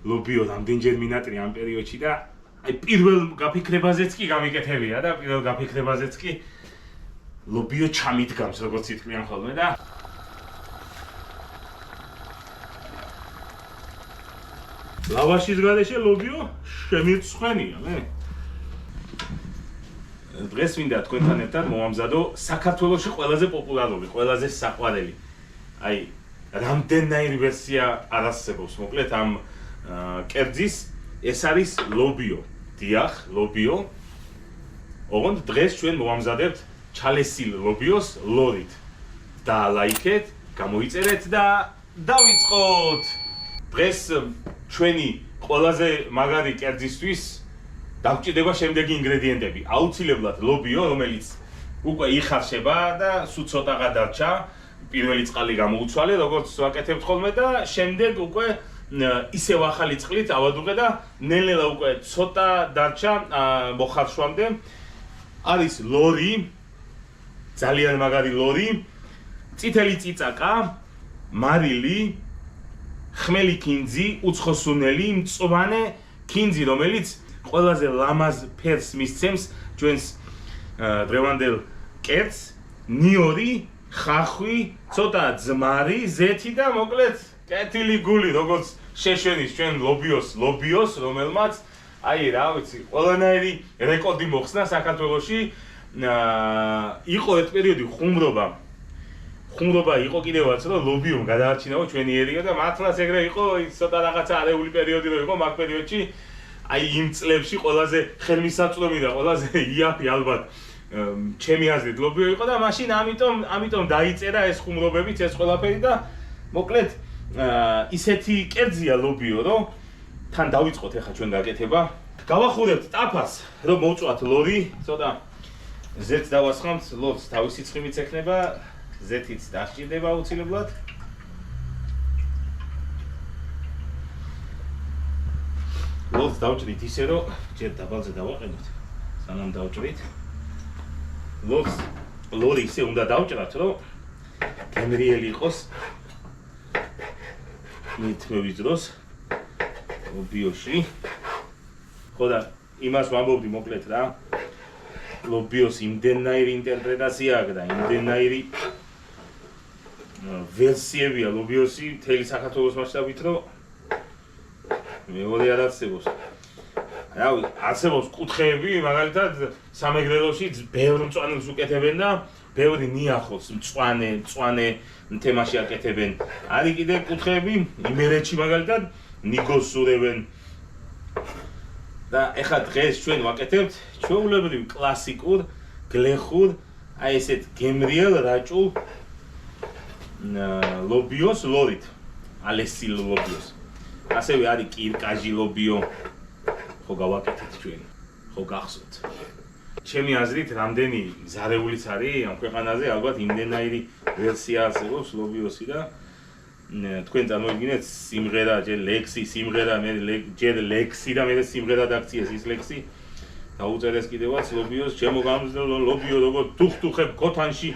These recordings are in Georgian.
ლობიო რამდენჯერ მინატრი ამ პერიოდში და აი პირველ გაფიქრებაზეც კი გამიკეთებია და პირველ გაფიქრებაზეც კი ლობიო ჩამიდგამს როგორც იტყვიან ხოლმე და ლავაშის გარეშე ლობიო შემირცხვენია მე დღეს მინდა თქვენთან ერთად მოვამზადო საქართველოში ყველაზე პოპულარული, ყველაზე საყვარელი აი რამდენაირი ვერსია არ არსებობს მოკლედ ამ კერძის ეს არის ლობიო დიახ ლობიო ოღონდ დღეს ჩვენ მოვამზადებთ ჩალესილ ლობიოს ლორით და ლაიქეთ გამოიწერეთ და დავიწყოთ დღეს ჩვენი ყველაზე მაგარი კერძისთვის დაგვჭირდება შემდეგი ინგრედიენტები აუცილებლად ლობიო რომელიც უკვე იხარშება და სულ ცოტაღა დარჩა პირველი წყალი გამოუცვალე როგორც ვაკეთებთ ხოლმე და შემდეგ უკვე ისევ ახალი წყლით ავადუღე და ნელ-ნელა უკვე ცოტა დარჩა მოხარშვამდე არის ლორი ძალიან მაგარი ლორი წითელი წიწაკა მარილი ხმელი კინძი უცხოსუნელი მწვანე კინძი რომელიც ყველაზე ლამაზ ფერს მისცემს ჩვენს დღევანდელ კერძს ნიორი ხახვი ცოტა ძმარი ზეთი და მოკლედ კეთილი გული როგორც შეშენის ჩვენ ლობიოს რომელმაც აი რა ვიცი ყველანაირი რეკორდი მოხსნა საქართველოში იყო ერთ პერიოდი ხუმრობა იყო კიდევაც რომ ლობიომ გადაარჩინაო ჩვენი ერია და მართლაც ეგრე იყო ცოტა რაღაცა არეული პერიოდი რო იყო მაგ პერიოდში აი იმ წლებში ყველაზე ხელმისაწვდომი და ყველაზე იაფი ალბათ ჩემი აზრით ლობიო იყო და მაშინ ამიტომ დაიწერა ეს ხუმრობებიც ეს ყველაფერი და მოკლედ ისეთი კერძია ლობიო რომ თან დავიწყოთ ახლა ჩვენ გაკეთება გავახურებთ ტაფას რომ მოვწვათ ლორი ცოტა ზეთს დავასხამთ ლორს თავისი ცხიმიც ექნება ზეთიც დასჭირდება აუცილებლად ლორს დავჭრით ისე რომ ჯერ დაბალზე დავაყენოთ სანამ დავჭრით ლორი ისე უნდა დავჭრათ რომ გემრიელი იყოს მითმევის დროს ლობიოში ხო და იმას ვამბობდი მოკლედ რა ლობიოს იმდენაირი ინტერპრეტაცია აქვს და იმდენაირი ვერსიებია ლობიოსი მთელი საქართველოს მასშტაბით რომ მეორე არ არსებობს რავი არსებობს კუთხეები მაგალითად სამეგრელოში ბევრ მწვანელს უკეთებენ და ბევრი ნიახოს მწვანე თემაში აკეთებენ არის კიდე კუთხეები იმერეთში მაგალითად ნიგოს სურევენ და ეხლა დღეს ჩვენ ვაკეთებთ ჩვეულებრივ კლასიკურ გლეხურ აი ესეთ გემრიელ რაჭულ ლობიოს ლორით ალესილ ლობიოს ასევე არის კირკაჟი ლობიო ხო გავაკეთეთ ჩვენ ხო გახსოვთ ჩემი აზრით რამდენი ზარეულიც არის ამ ქვეყანაზე ალბათ იმდენაირი ვერსია არსებობს ლობიოსი და თქვენ წარმოიდგინეთ სიმღერა ჯერ ლექსი სიმღერა მე ჯერ ლექსი და მე სიმღერა დაქციეს ის ლექსი დაუწერეს კიდევაც ლობიოს ჩემო გამზრდელო ლობიო როგორ დუხტუხებ ქოთანში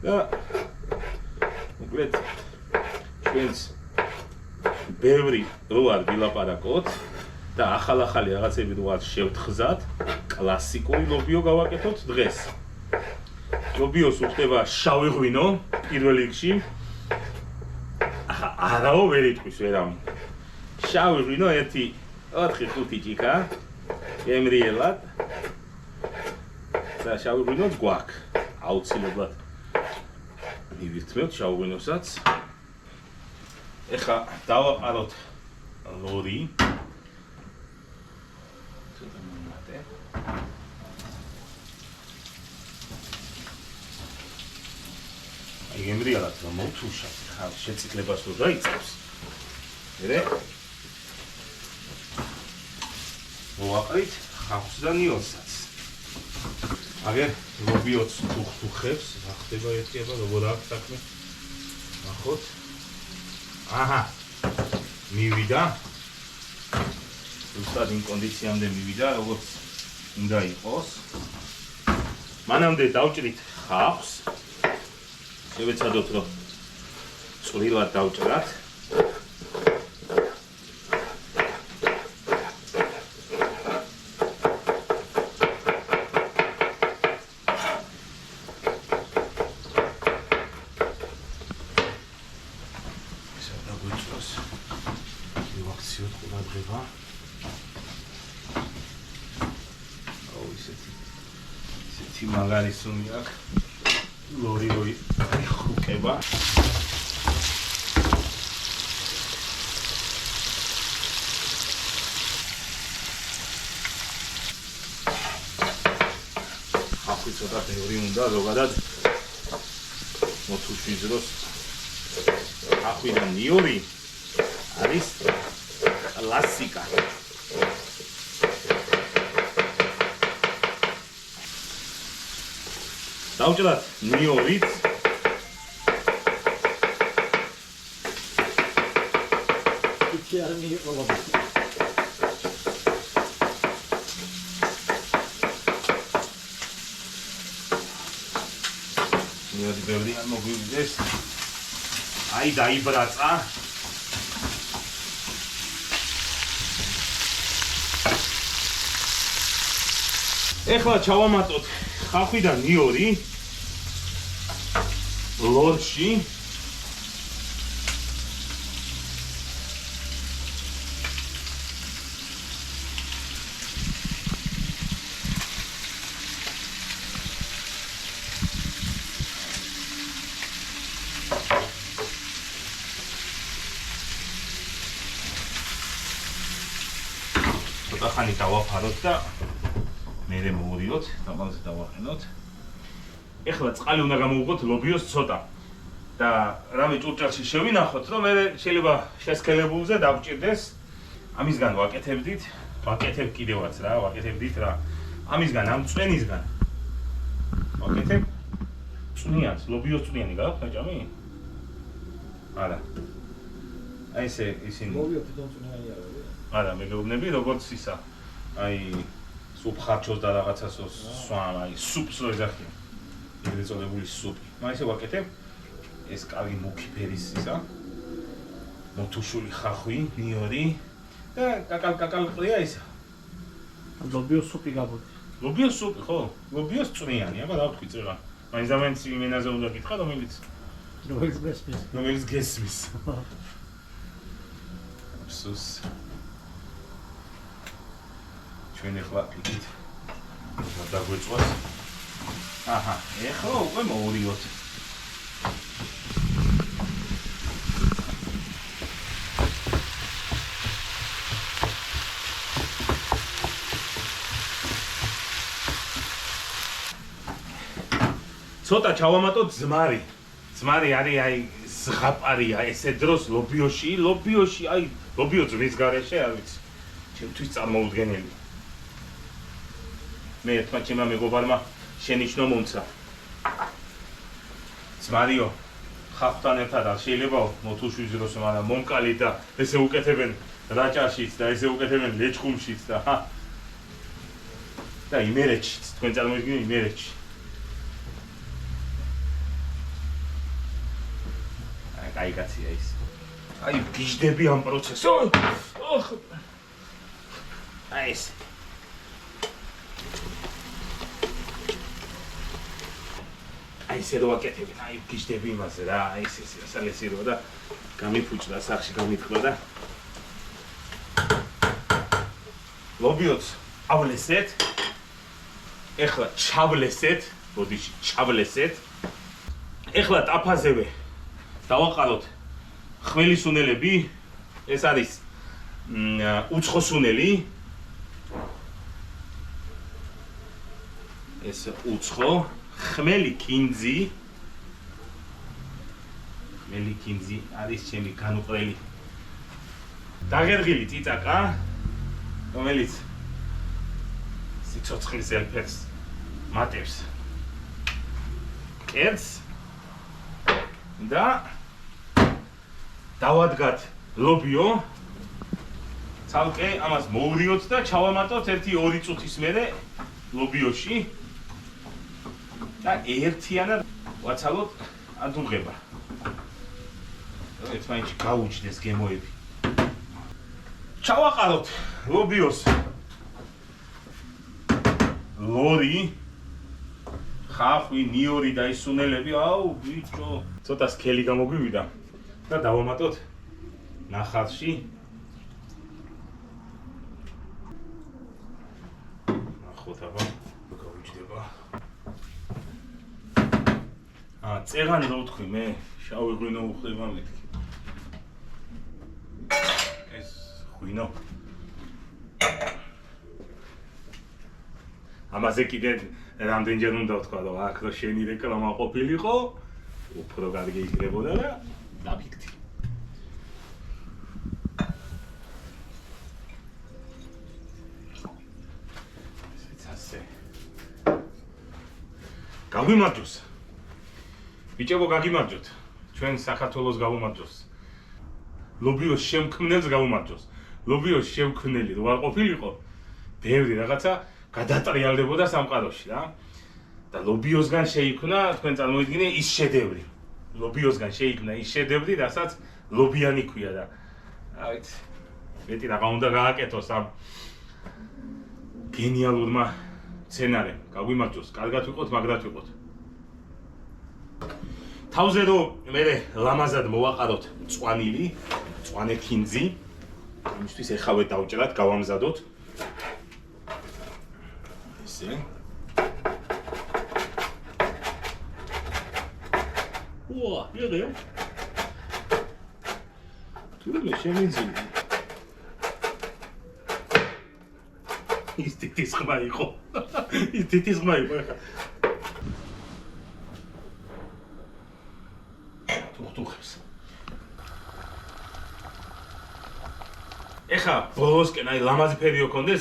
და მოკლედ ჩვენს ბევრი რო არ ვილაპარაკოთ და ახალ-ახალი რაღაცები რო არ შევთხზათ კლასიკური ლობიო გავაკეთოთ დღეს ლობიოს უხდება შავი ღვინო პირველ რიგში არაო ვერ იტყვის ვერავინ შავი ღვინო 1-4-5 ჭიქა გემრიელად და შავი ღვინოც გვაქვს აუცილებლად მივირთმევთ შავ ღვინოსაც ეხლა დავაყაროთ ლორი გემრიელად რომ მოვთუშავთ ხარ შეციკლებას რო დაიწყებს მერე მოვაყრით ხავსს და ნიოსსაც აგერ ლობიოც თუხთუხებს რა ხდება ეთქება როგორ აქვს საქმე ნახოთ აჰა მივიდა უბრალოდ იმ კონდიციამდე მივიდა როგორც უნდა იყოს მანამდე დავჭრით ხავსს შევეცადოთ რომ წვრილად დავჭრათ გავაქციოთ ყურადღება. აუ ისეთი მაგარი სუნი აქვს. ლორი ხუკება. ახლა ცოტა ბევრი უნდა ზოგადად მოთუშვის დროს ახვიდან ნიორი არის კლასიკა. დავჭრათ ნიორით. იქ არ მიიღო. ნიორი ბევრი არ მოგვივიდეს. აი დაიბრაცა. ეხლა ჩავამატოთ ხახვიდან ნიორი ლორში. ცოტა ხანი დავაფაროთ და მერე მოვიდოთ, თამაზე დავაყენოთ. ეხლა წყალი უნდა გამოვუყოთ ლობიოს ცოტა. და რავი ჭურჭელში შევინახოთ, რომ მე შეიძლება შესქელებულზე დავჭირდეს. ამისგან ვაკეთებდით, ვაკეთებ კიდევაც რა, ვაკეთებდით რა. ამისგან ამ წვენისგან ვაკეთებ წვნიანს, ლობიოს წვნიანი გაქვს ნაჭამი? არა. აი ესე ისინი ლობიო თვითონ წვნიანი არა. არა, მე გეუბნები როგორც ისა. აი სუპ ხარჩოს და რაღაცას სვამ, აი სუპს რო ეძახიან. ეგრე წოდებული სუპი. მაგ ისე ვაკეთებ. ეს კარგი მუქი ფერის ისა. მოთუშული ხახვი, ნიორი და კაკალ ყრია ისა. ლობიო სუპი გაბოდი. ლობიოს სუპი, ხო? ლობიოს წვნიანი, აბა რა ვთქვი წერა. მაინც ამენც იმენაზე უნდა გითხრა, რომელიც გესმის. აფსოს. ჩვენ ახლა იქით დაგვეწვას. აჰა, ეხლა უკვე მოვიდოთ. ცოტა ჩავამატოთ ზმარი. ზმარი არის აი ზღაპარია ესე დროს ლობიოში, აი ლობიო ძვლის გარეშე, არ ვიცი. ჩემთვის წარმოუდგენელი. მე ერთმა ჩემმა მეგობარმა შენიშნო მომცა. ზმარიო, ხახვთან ერთად არ შეიძლება მოთუშვის დროს, მაგრამ მომკალი და ესე უკეთებენ რაჭაშიც და ესე უკეთებენ ლეჩხუმშიც და და იმერეთშიც, თქვენ წარმოიდგინეთ იმერეთში. აი კაცია ის. აი გიждები ამ პროცესს. აი ეს. აი ესე რო ვაკეთებენ, აი გიждები იმაზე რა, აი ეს ასალესირო და გამიფუჭდა სახში გამიტყვა და ლობიოც ავლესეთ. ეხლა ჩავლესეთ, ბოდიში ჩავლესეთ. ეხლა ტაფაზევე დავაყაროთ ხმელი სუნელები. ეს არის უცხო სუნელი. ეს უცხო ხმელი კინძი. ხმელი კინძი არის ჩემი განუყრელი დაღერღილი წიწაკა, რომელიც სიცოცხლის ელფერს მატებს კერძს და დავადგათ ლობიო. ცალკე ამას მოვრიოთ და ჩავამატოთ 1-2 წუთის მერე ლობიოში და ერთიანად ვაცალოთ ადუღება. ერთმანეთში გაუჩნდეს გემოები. ჩავაყაროთ ლობიოს ლორი, ხახვი, ნიორი და ის სუნელები. აუ ბიჭო, ცოტა სქელი გამოგვივიდა და დავამატოთ ნახალში ნახოთ აბა გავიჯდება. წეღანი რა ვთქვი მე, შავი ღვინო უხდება მეთქი. ეს ღვინო. ამაზე კიდე რამდენჯერ უნდა ვთქვა, რომ აქ რო შენი რეკლამა ყოფილიყო, უფრო კარგი იქნებოდა და დაფიქთი. გავიმარჯოს. ბიჭებო, გაგიმარჯოთ. ჩვენ საქართველოს გავუმარჯოს. ლობიოს შემქმნელს გავუმარჯოს. ლობიოს შემქმნელი რო არ ყოფილიყო, ბევრი რაღაცა გადატრიალდებოდა სამყაროში რა. და ლობიოსგან შეიქმნა, თქვენ წარმოიდგინე, ის შედევრი. ლობიოსგან შეიქმნა ის შედევრი, რასაც ლობიანი ქვია და რა ვიცი, მეტი რაღა უნდა გააკეთოს ამ გენიალურმა სცენარემ. გაგვიმარჯოს, კარგად ვიყოთ, მაგრად ვიყოთ. თავზე რო მე ლამაზად მოვაყაროთ მწვანილი, მწვანე ქინძი. იმისთვის ეხავე დავჭრათ, გავამზადოთ. ესე. უა, იღე. თურმე შემიძლია. ის თითის ხმა იყო. ის თითის ხმა იყო ხა. თუხტუხებს. ეხა ბოლოსკენ აი ლამაზი ფერი ოქონდეს,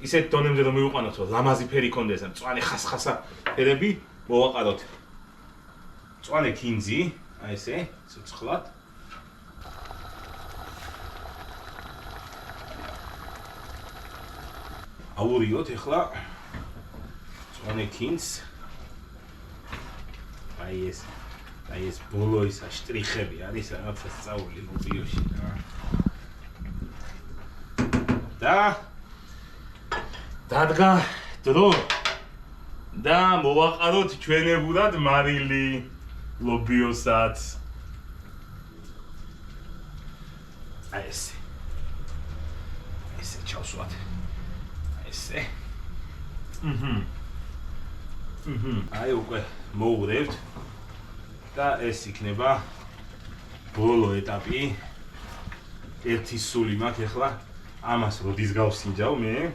ისეთ დონემდე რომ მივიყვანოთ, რომ ლამაზი ფერი ქონდეს, მწვანე ხასხასა ფერები მოვაყაროთ. მწვანე ქინძი, აი ესე, ცოცხლად. აურიოთ ეხლა მწვანე ქინძს. აი ეს ბოლო ისა შტრიხები არის რაღაცა სწავლი ლობიოში რა. და დადგა დრო და მოვაყაროთ ჩვენებურად მარილი ლობიოსაც. აი ესე. ესე ჩავსვათ. ესე. აი უკვე მოუღრევთ და ეს იქნება ბოლო ეტაპი. ერთი სული მაქვს ეხლა. ამას როდის გავსინჯავ მე?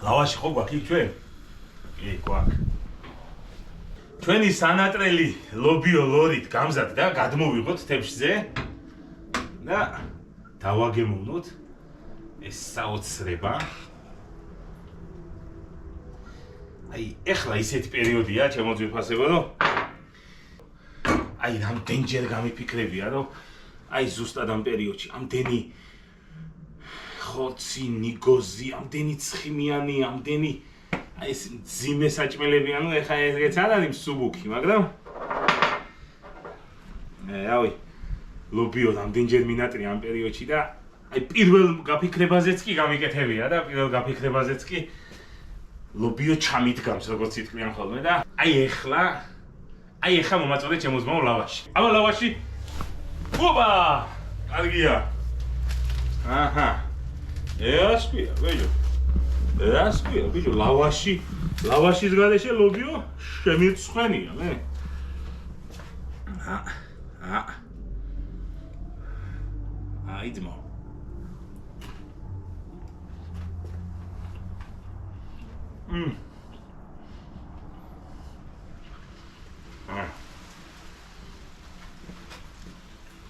ლავაში ხო გვაქვს იქ ჩვენ? კი, გვაქვს. ჩვენი სანატრელი ლობიო ლორით გამზადდა, გადმოვიღოთ თებშზე და დავაგემოვნოთ ეს საოცრება. აი, ეხლა ისეთი პერიოდია, ჩემო ძვირფასებო, რომ აი რამდენჯერ გამიფიქრებია, რომ აი ზუსტად ამ პერიოდში ამდენი ხორცი, ნიგოზი, ამდენი ცხიმიანი, ამდენი აი ეს ძიმე საჭმელები, ანუ ეხა ეგეც არ არის მსუბუქი, მაგრამ რავი, ლობიო ამდენჯერ მინატრია ამ პერიოდში და აი პირველ გაფიქრებაზეც კი გამიკეთებია და პირველ გაფიქრებაზეც კი ლობიო ჩამიდგამს, როგორც იტყვიან ხოლმე და აი ეხლა მომაწოდე ჩემო ძმაო ლავაში. აბა ლავაში. ოპა! კარგია. აჰა. ესკვია, ბიჭო. ესკვია, ბიჭო, ლავაშის გარეშე ლობიო შემირცხვენია, მე. აი ძმაო.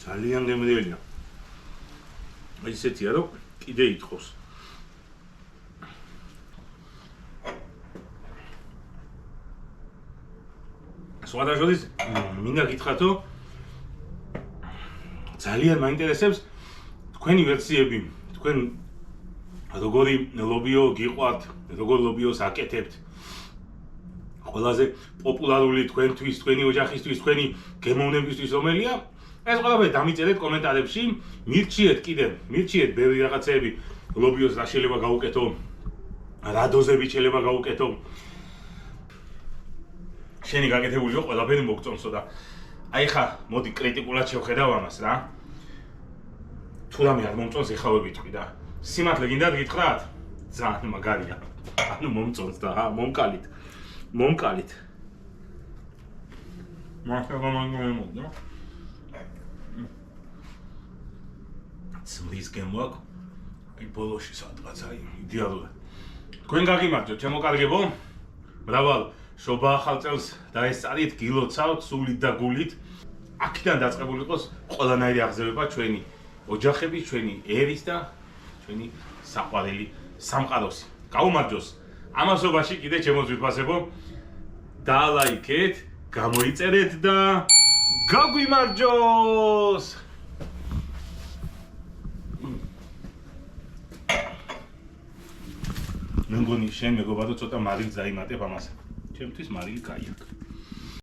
ძალიან გემრიელია. აი ესეთია, რომ კიდე ითხოვს. სხვადასხვის მინდა გითხრათო, ძალიან მაინტერესებს თქვენი ვერსიები, თქვენ როგორი ლობიო გიყვართ, როგორ ლობიოს აკეთებთ. ყველაზე პოპულარული თქვენთვის, თქვენი ოჯახისთვის, თქვენი გემოვნებისთვის რომელია? ეს ყველაფერი დამიწერეთ კომენტარებში, მირჩიეთ ბევრი რაღაცეები, ლობიოს რა შეიძლება გავუკეთო, რა დოზები შეიძლება გავუკეთო. შენი გაკეთებულიო ყველაფერი მოგწონსო და აი ხა, მოდი კრიტიკულად შევხედავ ამას რა. თუ რამე არ მომწონს, ეხავე ვიტყვი და სიმართლე გინდათ გითხრათ? ძალიან მაგარია. ანუ მომწონს და მომკალით. მომკალით. მაგარია. ცმლის გემოაკ აი ბოლოში სადღაც აი იდეალურად. თქვენ გაგიმარჯვეთ, ჩემო კარგებო. მრავალ შობა ახალ წელს დაესწარით, გილოცავთ სულით და გულით. აქედან დაწყებული იყოს ყველანაირი აღზევება ჩვენი ოჯახების, ჩვენი ერის და ჩვენი საყვარელი სამყაროსი. გაუმარჯოს. ამასობაში კიდე ჩემო ძვირფასებო, დაალაიქეთ, გამოიწერეთ და გაგვიმარჯოს. მე მგონი შენ მეგობარო ცოტა მარილს დაიმატებ ამას. ჩემთვის მარილი კაია.